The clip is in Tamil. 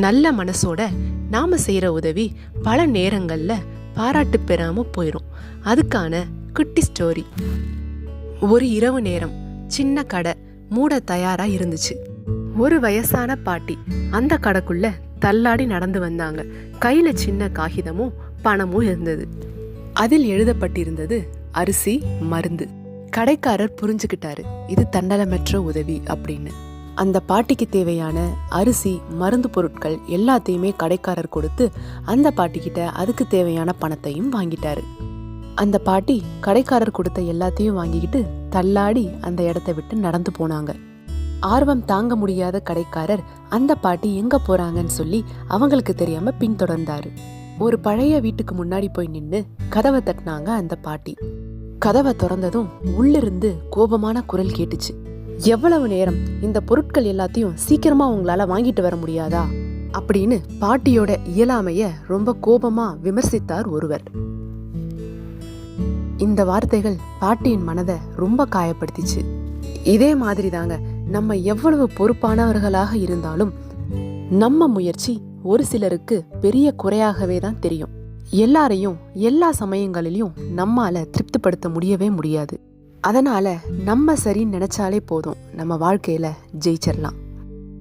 நல்ல மனசோட நாம செய்யற உதவி பல நேரங்கள்ல பாராட்டு பெறாம போயிடும். அதுக்கான குட்டி ஸ்டோரி. ஒரு இரவு நேரம் சின்ன கடை மூட தயாரா இருந்துச்சு. ஒரு வயசான பாட்டி அந்த கடைக்குள்ள தள்ளாடி நடந்து வந்தாங்க. கையில சின்ன காகிதமும் பணமும் இருந்தது. அதில் எழுதப்பட்டிருந்தது அரிசி, மருந்து. கடைக்காரர் புரிஞ்சுக்கிட்டாரு, இது தன்னலமற்ற உதவி அப்படின்னு. அந்த பாட்டிக்கு தேவையான அரிசி, மருந்து பொருட்கள் எல்லாத்தையுமே கடைக்காரர் கொடுத்து அந்த பாட்டிக்கிட்ட அதுக்கு தேவையான பணத்தையும் வாங்கிட்டாரு. அந்த பாட்டி கடைக்காரர் கொடுத்த எல்லாத்தையும் வாங்கிக்கிட்டு தள்ளாடி அந்த இடத்தை விட்டு நடந்து போனாங்க. ஆர்வம் தாங்க முடியாத கடைக்காரர் அந்த பாட்டி எங்க போறாங்கன்னு சொல்லி அவங்களுக்கு தெரியாம பின்தொடர்ந்தாரு. ஒரு பழைய வீட்டுக்கு முன்னாடி போய் நின்னு கதவை தட்டினாங்க அந்த பாட்டி. கதவை திறந்ததும் உள்ளிருந்து கோபமான குரல் கேட்டுச்சு. எவ்வளவு நேரம், இந்த பொருட்கள் எல்லாத்தையும் சீக்கிரமா உங்களால வாங்கிட்டு வர முடியாதா அப்படின்னு பாட்டியோட இயலாமைய ரொம்ப கோபமா விமர்சித்தார் ஒருவர். இந்த வார்த்தைகள் பாட்டியின் மனதை ரொம்ப காயப்படுத்திச்சு. இதே மாதிரி தாங்க, நம்ம எவ்வளவு பொறுப்பானவர்களாக இருந்தாலும் நம்ம முயற்சி ஒரு சிலருக்கு பெரிய குறையாகவே தான் தெரியும். எல்லாரையும் எல்லா சமயங்களிலும் நம்மால திருப்திப்படுத்த முடியவே முடியாது. அதனால நம்ம சரின்னு நினைச்சாலே போதும், நம்ம வாழ்க்கையில ஜெயிச்சிடலாம்.